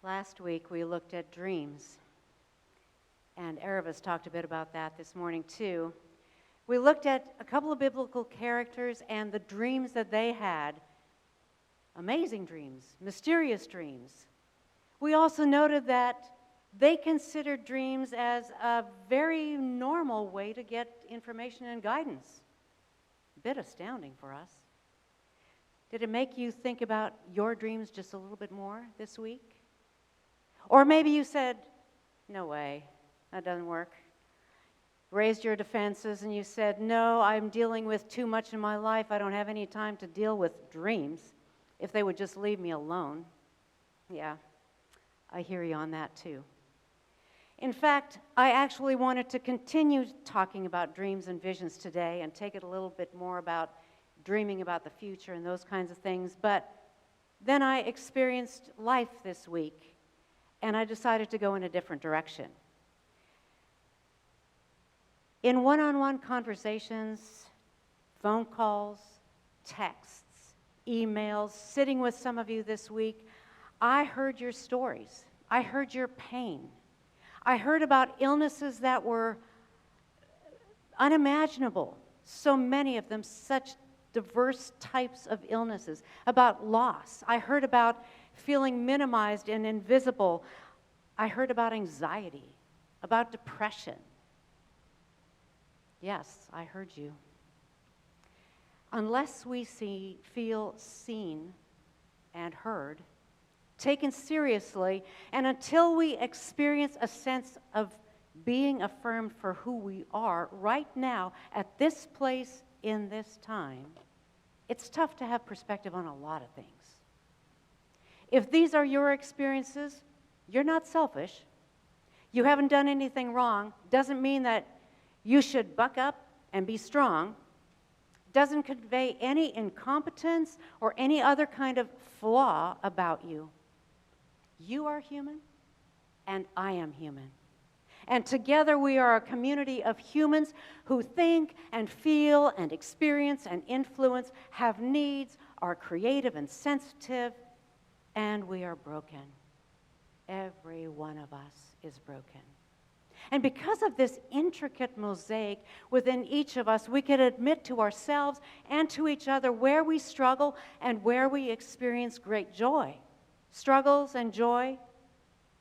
Last week we looked at dreams, and Ereva's talked a bit about that this morning too. We looked at a couple of biblical characters and the dreams that they had. Amazing dreams, mysterious dreams. We also noted that they considered dreams as a very normal way to get information and guidance. A bit astounding for us. Did it make you think about your dreams just a little bit more this week? Or maybe you said, no way, that doesn't work. Raised your defenses and you said, no, I'm dealing with too much in my life. I don't have any time to deal with dreams. If they would just leave me alone. Yeah, I hear you on that too. In fact, I actually wanted to continue talking about dreams and visions today and take it a little bit more about dreaming about the future and those kinds of things. But then I experienced life this week, and I decided to go in a different direction. In one-on-one conversations, phone calls, texts, emails, sitting with some of you this week, I heard your stories. I heard your pain. I heard about illnesses that were unimaginable. So many of them, such diverse types of illnesses, about loss. I heard about feeling minimized and invisible. I heard about anxiety, about depression. Yes, I heard you. Unless we feel seen and heard, taken seriously, and until we experience a sense of being affirmed for who we are right now at this place in this time, it's tough to have perspective on a lot of things. If these are your experiences, you're not selfish. You haven't done anything wrong. Doesn't mean that you should buck up and be strong. Doesn't convey any incompetence or any other kind of flaw about you. You are human, and I am human. And together we are a community of humans who think and feel and experience and influence, have needs, are creative and sensitive, and we are broken. Every one of us is broken. And because of this intricate mosaic within each of us, we can admit to ourselves and to each other where we struggle and where we experience great joy. Struggles and joy,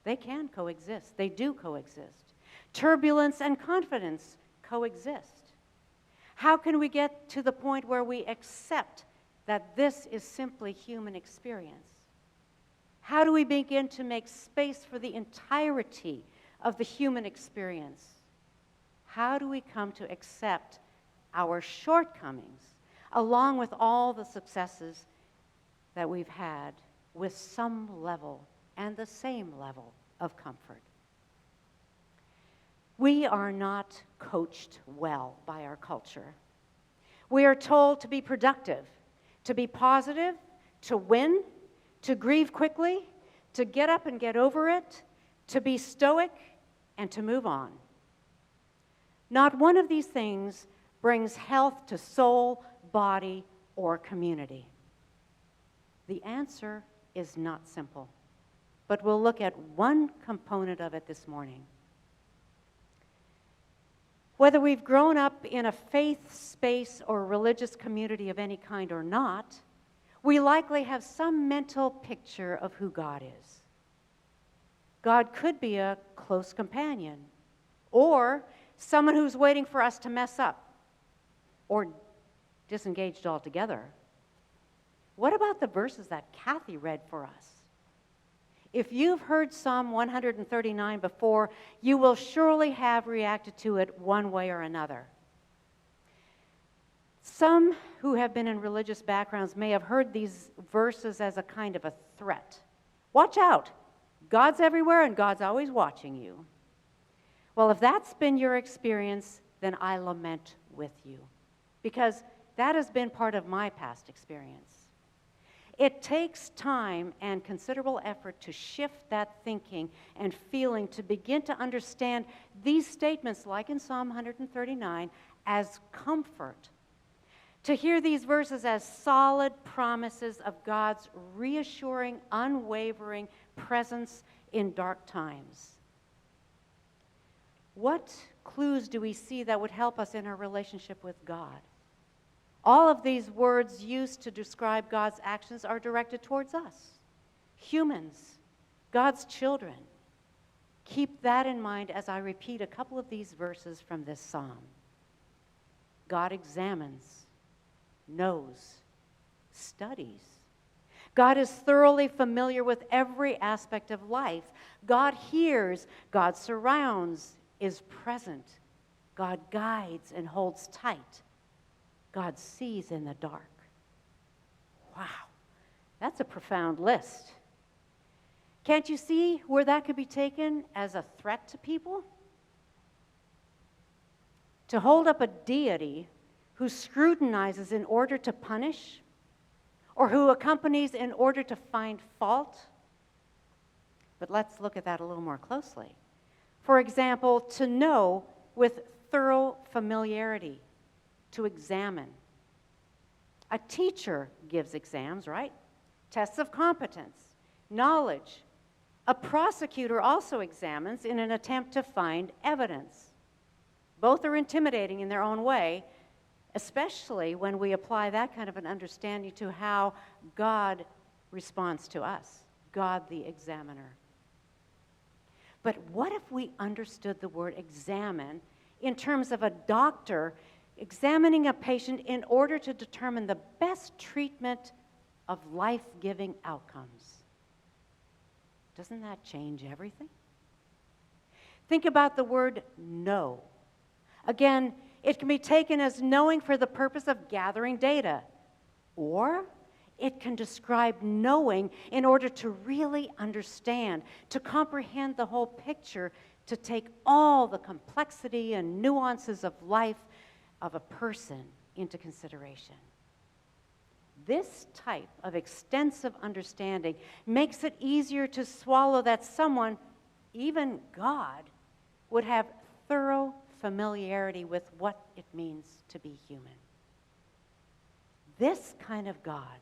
they can coexist. They do coexist. Turbulence and confidence coexist. How can we get to the point where we accept that this is simply human experience? How do we begin to make space for the entirety of the human experience? How do we come to accept our shortcomings along with all the successes that we've had with some level and the same level of comfort? We are not coached well by our culture. We are told to be productive, to be positive, to win, to grieve quickly, to get up and get over it, to be stoic, and to move on. Not one of these things brings health to soul, body, or community. The answer is not simple, but we'll look at one component of it this morning. Whether we've grown up in a faith space or religious community of any kind or not, we likely have some mental picture of who God is. God could be a close companion, or someone who's waiting for us to mess up, or disengaged altogether. What about the verses that Kathy read for us? If you've heard Psalm 139 before, you will surely have reacted to it one way or another. Some who have been in religious backgrounds may have heard these verses as a kind of a threat. Watch out! God's everywhere and God's always watching you. Well, if that's been your experience, then I lament with you, because that has been part of my past experience. It takes time and considerable effort to shift that thinking and feeling to begin to understand these statements, like in Psalm 139, as comfort. To hear these verses as solid promises of God's reassuring, unwavering presence in dark times. What clues do we see that would help us in our relationship with God? All of these words used to describe God's actions are directed towards us, humans, God's children. Keep that in mind as I repeat a couple of these verses from this psalm. God examines, knows, studies. God is thoroughly familiar with every aspect of life. God hears, God surrounds, is present. God guides and holds tight. God sees in the dark. Wow, that's a profound list. Can't you see where that could be taken as a threat to people? To hold up a deity who scrutinizes in order to punish, or who accompanies in order to find fault? But let's look at that a little more closely. For example, to know with thorough familiarity, to examine. A teacher gives exams, right? Tests of competence, knowledge. A prosecutor also examines in an attempt to find evidence. Both are intimidating in their own way, especially when we apply that kind of an understanding to how God responds to us, God the examiner. But what if we understood the word examine in terms of a doctor examining a patient in order to determine the best treatment of life-giving outcomes? Doesn't that change everything? Think about the word know. Again, it can be taken as knowing for the purpose of gathering data, or it can describe knowing in order to really understand, to comprehend the whole picture, to take all the complexity and nuances of life of a person into consideration. This type of extensive understanding makes it easier to swallow that someone, even God, would have thorough familiarity with what it means to be human. This kind of God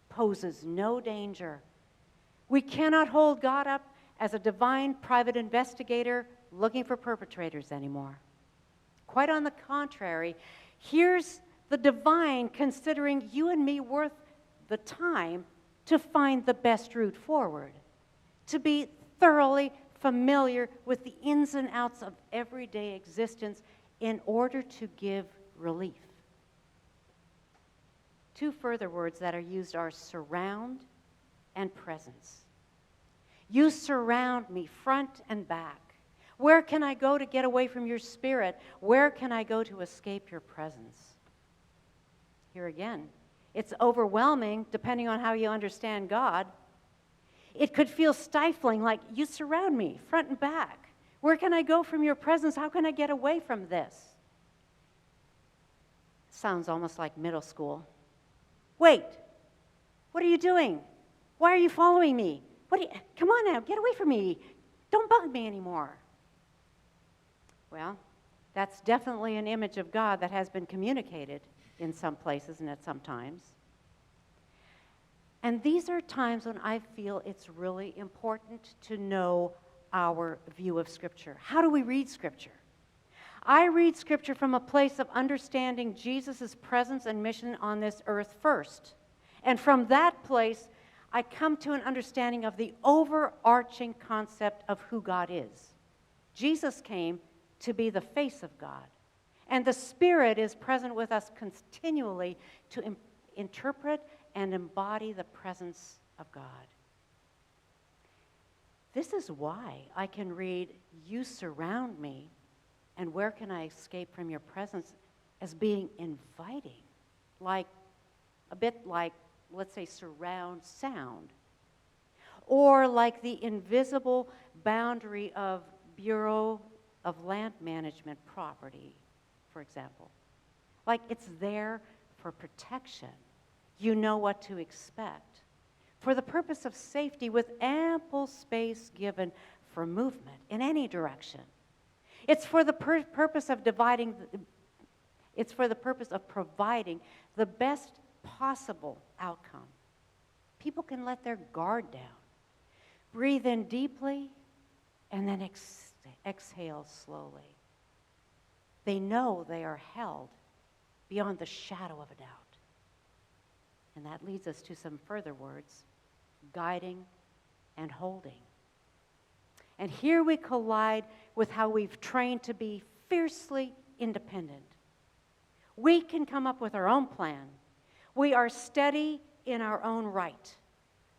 poses no danger. We cannot hold God up as a divine private investigator looking for perpetrators anymore. Quite on the contrary, here's the divine considering you and me worth the time to find the best route forward, to be thoroughly familiar with the ins and outs of everyday existence in order to give relief. Two further words that are used are surround and presence. You surround me front and back. Where can I go to get away from your spirit? Where can I go to escape your presence? Here again, it's overwhelming depending on how you understand God. It could feel stifling, like you surround me front and back. Where can I go from your presence? How can I get away from this? Sounds almost like middle school. Wait, what are you doing? Why are you following me? Come on now, get away from me. Don't bug me anymore. Well, that's definitely an image of God that has been communicated in some places and at some times. And these are times when I feel it's really important to know our view of Scripture. How do we read Scripture? I read Scripture from a place of understanding Jesus' presence and mission on this earth first. And from that place, I come to an understanding of the overarching concept of who God is. Jesus came to be the face of God. And the Spirit is present with us continually to interpret and embody the presence of God. This is why I can read, "You surround me, and where can I escape from your presence?" as being inviting, a bit like, let's say, surround sound, or like the invisible boundary of Bureau of Land Management property, for example. Like it's there for protection. You know what to expect. For the purpose of safety, with ample space given for movement in any direction. It's for the purpose of providing the best possible outcome. People can let their guard down. Breathe in deeply and then exhale slowly. They know they are held beyond the shadow of a doubt. And that leads us to some further words: guiding and holding. And here we collide with how we've trained to be fiercely independent. We can come up with our own plan. We are steady in our own right.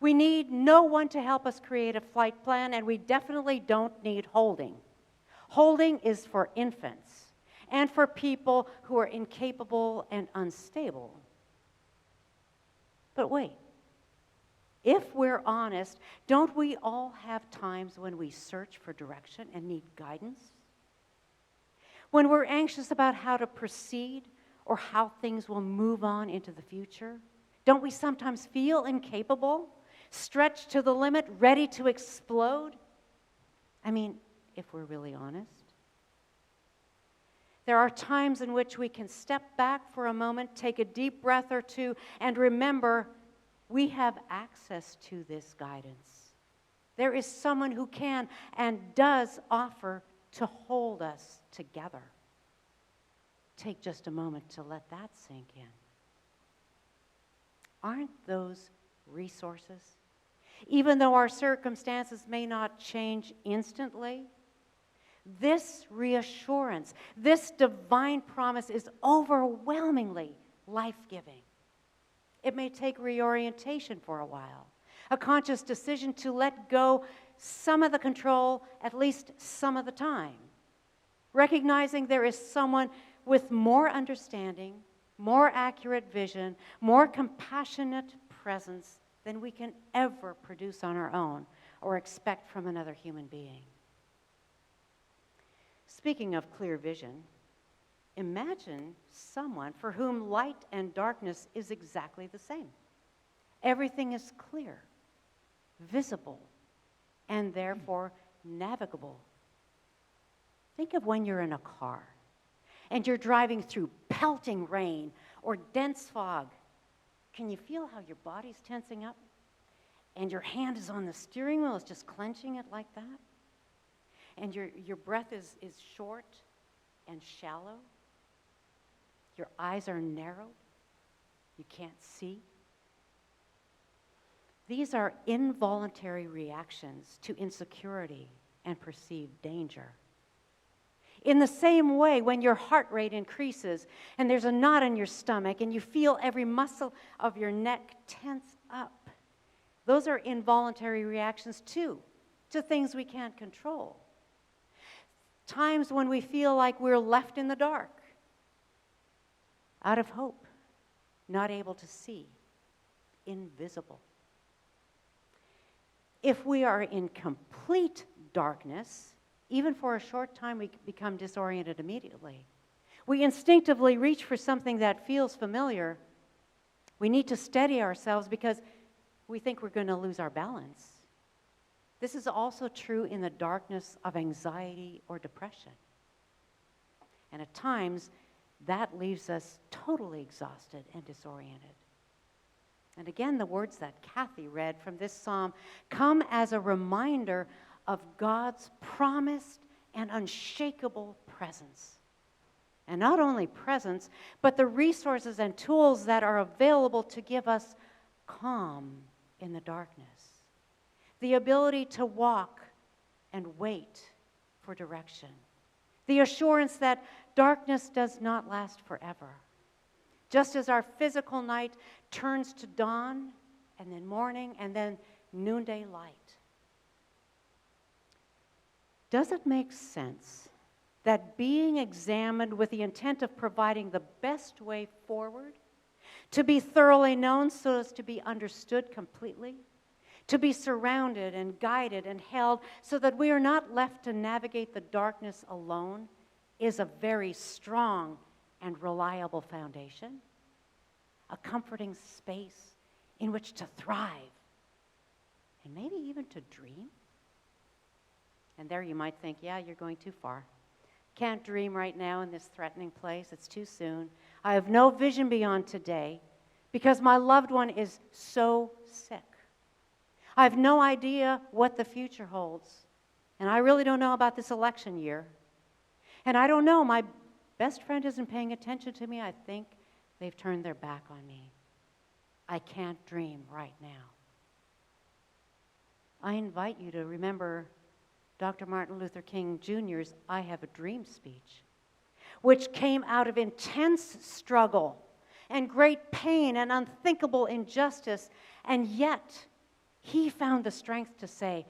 We need no one to help us create a flight plan, and we definitely don't need holding. Holding is for infants and for people who are incapable and unstable. But wait, if we're honest, don't we all have times when we search for direction and need guidance? When we're anxious about how to proceed or how things will move on into the future? Don't we sometimes feel incapable, stretched to the limit, ready to explode? I mean, if we're really honest. There are times in which we can step back for a moment, take a deep breath or two, and remember we have access to this guidance. There is someone who can and does offer to hold us together. Take just a moment to let that sink in. Aren't those resources? Even though our circumstances may not change instantly, this reassurance, this divine promise is overwhelmingly life-giving. It may take reorientation for a while, a conscious decision to let go some of the control at least some of the time, recognizing there is someone with more understanding, more accurate vision, more compassionate presence than we can ever produce on our own or expect from another human being. Speaking of clear vision, imagine someone for whom light and darkness is exactly the same. Everything is clear, visible, and therefore navigable. Think of when you're in a car and you're driving through pelting rain or dense fog. Can you feel how your body's tensing up? And your hand is on the steering wheel, it's just clenching it like that? And your breath is short and shallow. Your eyes are narrowed. You can't see. These are involuntary reactions to insecurity and perceived danger. In the same way, when your heart rate increases and there's a knot in your stomach and you feel every muscle of your neck tense up, those are involuntary reactions too, to things we can't control. Times when we feel like we're left in the dark, out of hope, not able to see, invisible. If we are in complete darkness, even for a short time, we become disoriented immediately. We instinctively reach for something that feels familiar. We need to steady ourselves because we think we're going to lose our balance. This is also true in the darkness of anxiety or depression. And at times, that leaves us totally exhausted and disoriented. And again, the words that Kathy read from this psalm come as a reminder of God's promised and unshakable presence. And not only presence, but the resources and tools that are available to give us calm in the darkness. The ability to walk and wait for direction. The assurance that darkness does not last forever. Just as our physical night turns to dawn, and then morning, and then noonday light. Does it make sense that being examined with the intent of providing the best way forward, to be thoroughly known so as to be understood completely, to be surrounded and guided and held so that we are not left to navigate the darkness alone, is a very strong and reliable foundation, a comforting space in which to thrive, and maybe even to dream? And there you might think, yeah, you're going too far. Can't dream right now in this threatening place. It's too soon. I have no vision beyond today because my loved one is so sick. I have no idea what the future holds. And I really don't know about this election year. And I don't know, my best friend isn't paying attention to me. I think they've turned their back on me. I can't dream right now. I invite you to remember Dr. Martin Luther King Jr.'s I Have a Dream speech, which came out of intense struggle and great pain and unthinkable injustice, and yet he found the strength to say,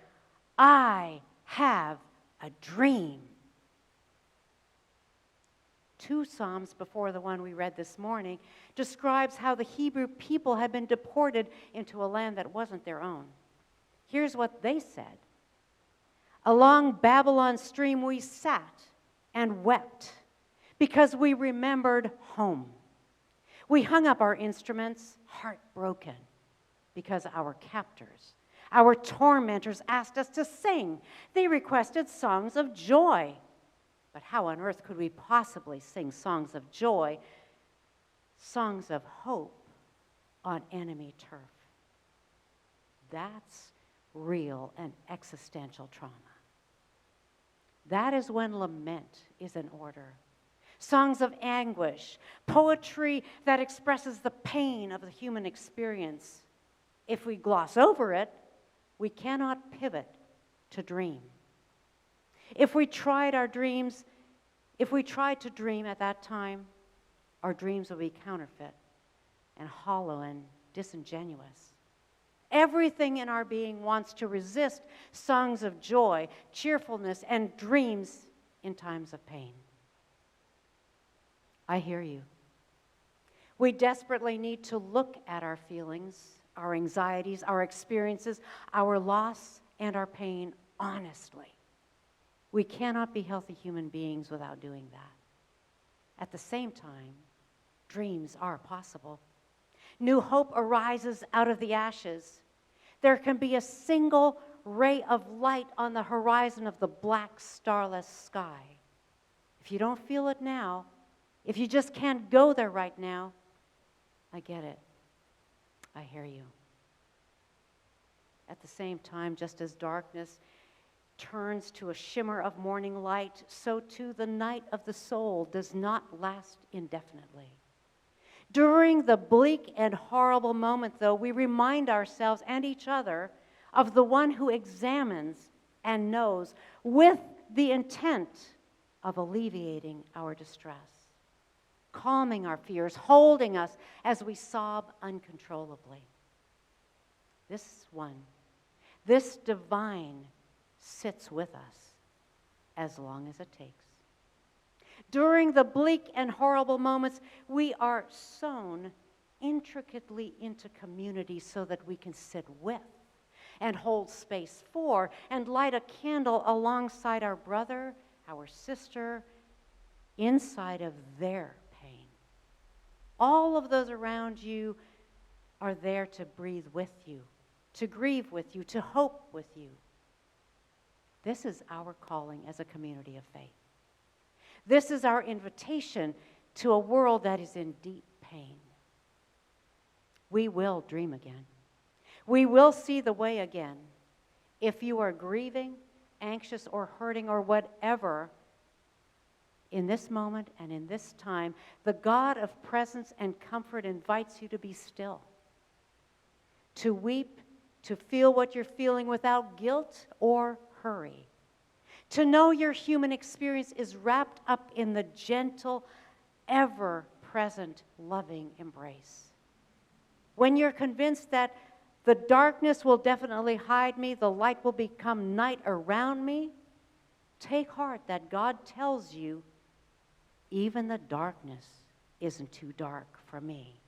I have a dream. 2 Psalms before the one we read this morning describes how the Hebrew people had been deported into a land that wasn't their own. Here's what they said. Along Babylon's stream we sat and wept because we remembered home. We hung up our instruments, heartbroken, because our captors, our tormentors asked us to sing. They requested songs of joy. But how on earth could we possibly sing songs of joy, songs of hope on enemy turf? That's real and existential trauma. That is when lament is in order. Songs of anguish, poetry that expresses the pain of the human experience. If we gloss over it, we cannot pivot to dream. If we tried to dream at that time, our dreams would be counterfeit and hollow and disingenuous. Everything in our being wants to resist songs of joy, cheerfulness, and dreams in times of pain. I hear you. We desperately need to look at our feelings, our anxieties, our experiences, our loss, and our pain honestly. We cannot be healthy human beings without doing that. At the same time, dreams are possible. New hope arises out of the ashes. There can be a single ray of light on the horizon of the black, starless sky. If you don't feel it now, if you just can't go there right now, I get it. I hear you. At the same time, just as darkness turns to a shimmer of morning light, so too the night of the soul does not last indefinitely. During the bleak and horrible moment, though, we remind ourselves and each other of the one who examines and knows with the intent of alleviating our distress, calming our fears, holding us as we sob uncontrollably. This one, this divine, sits with us as long as it takes. During the bleak and horrible moments, we are sewn intricately into community so that we can sit with and hold space for and light a candle alongside our brother, our sister, inside of their pain. All of those around you are there to breathe with you, to grieve with you, to hope with you. This is our calling as a community of faith. This is our invitation to a world that is in deep pain. We will dream again. We will see the way again. If you are grieving, anxious, or hurting, or whatever, in this moment and in this time, the God of presence and comfort invites you to be still, to weep, to feel what you're feeling without guilt or hurry. To know your human experience is wrapped up in the gentle, ever-present, loving embrace. When you're convinced that the darkness will definitely hide me, the light will become night around me, take heart that God tells you, even the darkness isn't too dark for me.